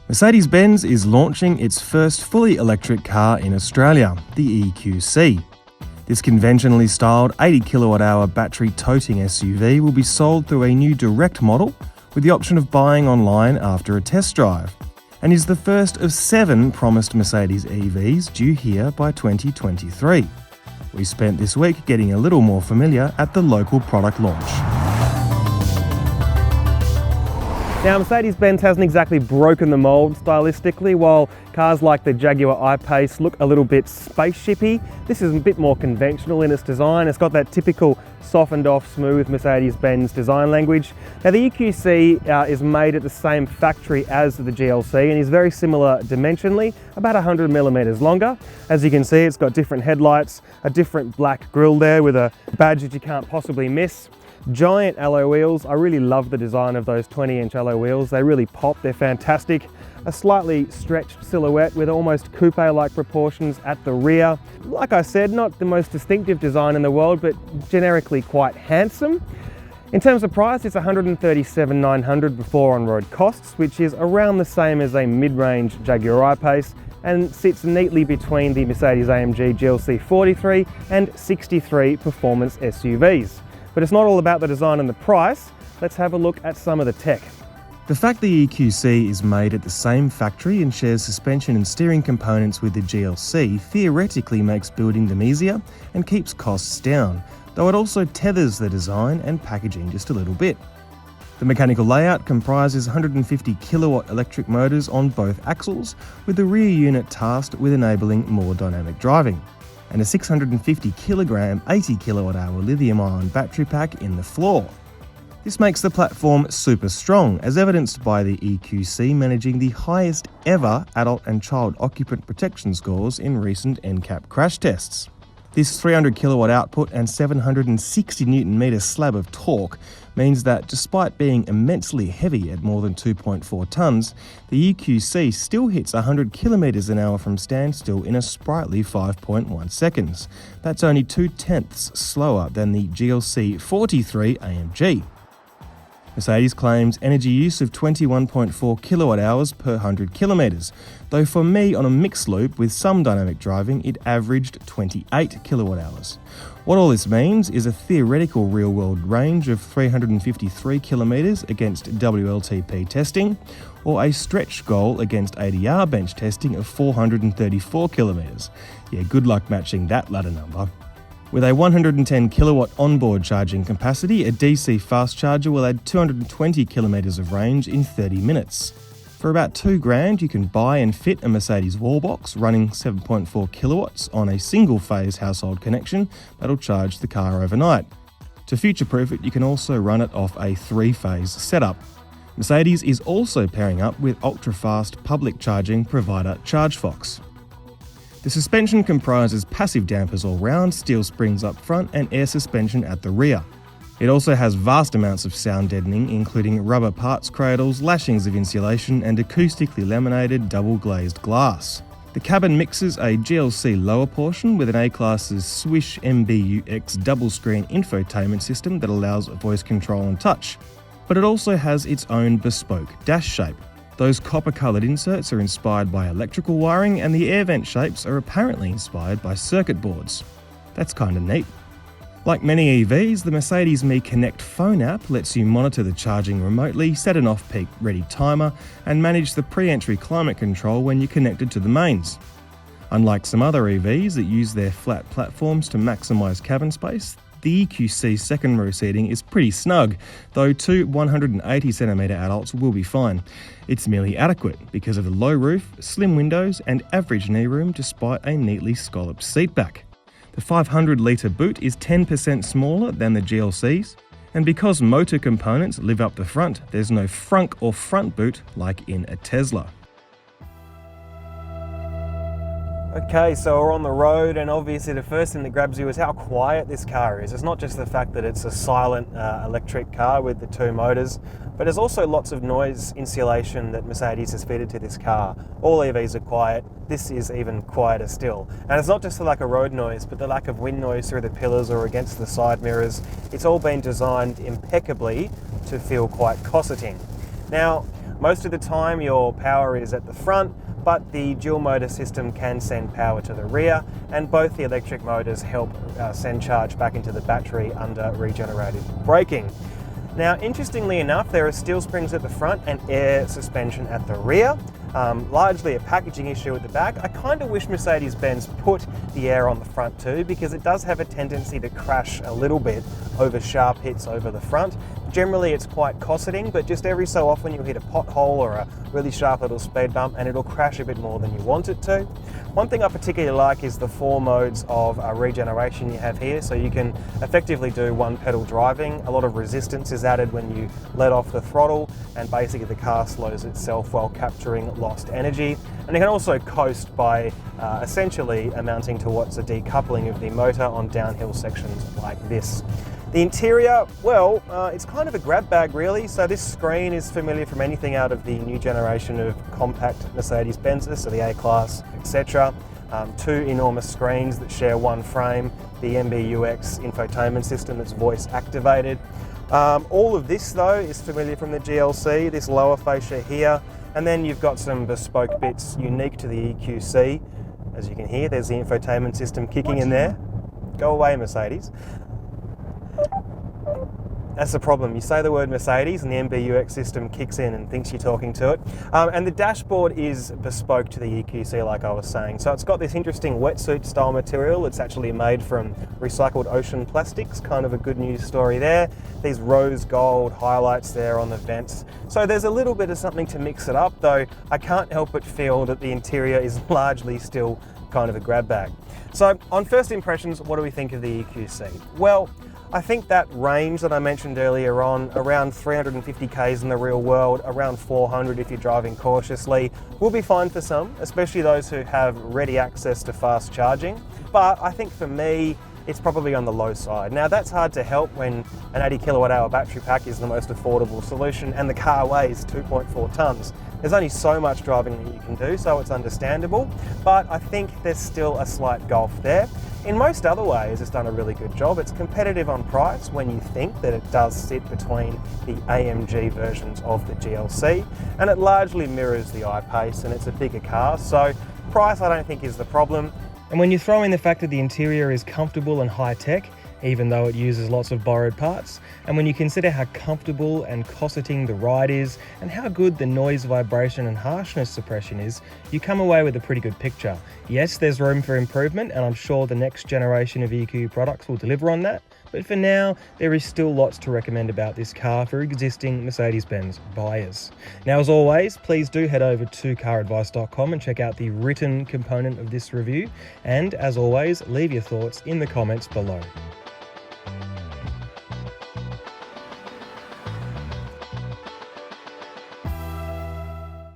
Mercedes-Benz is launching its first fully electric car in Australia, the EQC. This conventionally styled 80 kWh battery toting SUV will be sold through a new direct model with the option of buying online after a test drive, and is the first of 7 promised Mercedes EVs due here by 2023. We spent this week getting a little more familiar at the local product launch. Now, Mercedes-Benz hasn't exactly broken the mould stylistically. While cars like the Jaguar I-Pace look a little bit spaceshipy, this is a bit more conventional in its design. It's got that typical softened off, smooth Mercedes-Benz design language. Now, the EQC is made at the same factory as the GLC and is very similar dimensionally, about 100 millimeters longer. As you can see, it's got different headlights, a different black grille there with a badge that you can't possibly miss. Giant alloy wheels. I really love the design of those 20-inch alloy wheels. They really pop, they're fantastic. A slightly stretched silhouette with almost coupe-like proportions at the rear. Like I said, not the most distinctive design in the world, but generically quite handsome. In terms of price, it's $137,900 before on-road costs, which is around the same as a mid-range Jaguar I-Pace and sits neatly between the Mercedes-AMG GLC 43 and 63 performance SUVs. But it's not all about the design and the price. Let's have a look at some of the tech. The fact the EQC is made at the same factory and shares suspension and steering components with the GLC theoretically makes building them easier and keeps costs down, though it also tethers the design and packaging just a little bit. The mechanical layout comprises 150 kilowatt electric motors on both axles, with the rear unit tasked with enabling more dynamic driving, and a 650 kilogram 80 kilowatt hour lithium-ion battery pack in the floor. This makes the platform super strong, as evidenced by the EQC managing the highest ever adult and child occupant protection scores in recent NCAP crash tests. This 300 kilowatt output and 760 newton meter slab of torque means that despite being immensely heavy at more than 2.4 tonnes, the EQC still hits 100 kilometers an hour from standstill in a sprightly 5.1 seconds. That's only 2/10 slower than the GLC 43 AMG. Mercedes claims energy use of 21.4 kilowatt hours per 100 kilometres, though for me on a mixed loop with some dynamic driving it averaged 28 kilowatt hours. What all this means is a theoretical real-world range of 353 kilometres against WLTP testing, or a stretch goal against ADR bench testing of 434 kilometres. Yeah, good luck matching that latter number. With a 110 kilowatt onboard charging capacity, a DC fast charger will add 220 kilometres of range in 30 minutes. For about $2,000, you can buy and fit a Mercedes wallbox running 7.4 kilowatts on a single-phase household connection that'll charge the car overnight. To future-proof it, you can also run it off a 3-phase setup. Mercedes is also pairing up with ultra-fast public charging provider ChargeFox. The suspension comprises passive dampers all round, steel springs up front and air suspension at the rear. It also has vast amounts of sound deadening, including rubber parts cradles, lashings of insulation and acoustically laminated double-glazed glass. The cabin mixes a GLC lower portion with an A-Class's Swish MBUX double-screen infotainment system that allows voice control and touch, but it also has its own bespoke dash shape. Those copper-coloured inserts are inspired by electrical wiring, and the air vent shapes are apparently inspired by circuit boards. That's kinda neat. Like many EVs, the Mercedes Me Connect phone app lets you monitor the charging remotely, set an off-peak ready timer, and manage the pre-entry climate control when you're connected to the mains. Unlike some other EVs that use their flat platforms to maximise cabin space, the EQC's second row seating is pretty snug, though 2 180cm adults will be fine. It's merely adequate because of the low roof, slim windows and average knee room despite a neatly scalloped seatback. The 500-litre boot is 10% smaller than the GLC's, and because motor components live up the front, there's no frunk or front boot like in a Tesla. Okay, so we're on the road, and obviously the first thing that grabs you is how quiet this car is. It's not just the fact that it's a silent electric car with the 2 motors, but there's also lots of noise insulation that Mercedes has fitted to this car. All EVs are quiet. This is even quieter still. And it's not just the lack of road noise, but the lack of wind noise through the pillars or against the side mirrors. It's all been designed impeccably to feel quite cosseting. Now, Most of the time your power is at the front, but the dual motor system can send power to the rear, and both the electric motors help send charge back into the battery under regenerative braking. Now, interestingly enough, there are steel springs at the front and air suspension at the rear. Largely a packaging issue at the back. I kind of wish Mercedes-Benz put the air on the front too, because it does have a tendency to crash a little bit over sharp hits over the front. Generally it's quite cosseting, but just every so often you'll hit a pothole or a really sharp little speed bump and it'll crash a bit more than you want it to. One thing I particularly like is the 4 modes of regeneration you have here, so you can effectively do one pedal driving. A lot of resistance is added when you let off the throttle, and basically the car slows itself while capturing lost energy. And you can also coast by essentially amounting to what's a decoupling of the motor on downhill sections like this. The interior, well, it's kind of a grab bag really. So this screen is familiar from anything out of the new generation of compact Mercedes-Benzes, so the A-Class, etc. 2 enormous screens that share one frame, the MBUX infotainment system that's voice activated. All of this though is familiar from the GLC, this lower fascia here, and then you've got some bespoke bits unique to the EQC. As you can hear, there's the infotainment system kicking in there. Go away, Mercedes. That's the problem. You say the word Mercedes and the MBUX system kicks in and thinks you're talking to it. And the dashboard is bespoke to the EQC, like I was saying. So it's got this interesting wetsuit style material. It's actually made from recycled ocean plastics, kind of a good news story there. These rose gold highlights there on the vents. So there's a little bit of something to mix it up, though I can't help but feel that the interior is largely still kind of a grab bag. So on first impressions, what do we think of the EQC? Well, I think that range that I mentioned earlier on, around 350 k's in the real world, around 400 if you're driving cautiously, will be fine for some, especially those who have ready access to fast charging. But I think for me, it's probably on the low side. Now that's hard to help when an 80 kilowatt hour battery pack is the most affordable solution and the car weighs 2.4 tonnes. There's only so much driving that you can do, so it's understandable, but I think there's still a slight gulf there. In most other ways, it's done a really good job. It's competitive on price when you think that it does sit between the AMG versions of the GLC, and it largely mirrors the I-Pace, and it's a bigger car, so price I don't think is the problem. And when you throw in the fact that the interior is comfortable and high-tech, even though it uses lots of borrowed parts, and when you consider how comfortable and cosseting the ride is, and how good the noise, vibration and harshness suppression is, you come away with a pretty good picture. Yes, there's room for improvement, and I'm sure the next generation of EQ products will deliver on that, but for now, there is still lots to recommend about this car for existing Mercedes-Benz buyers. Now, as always, please do head over to caradvice.com and check out the written component of this review, and as always, leave your thoughts in the comments below.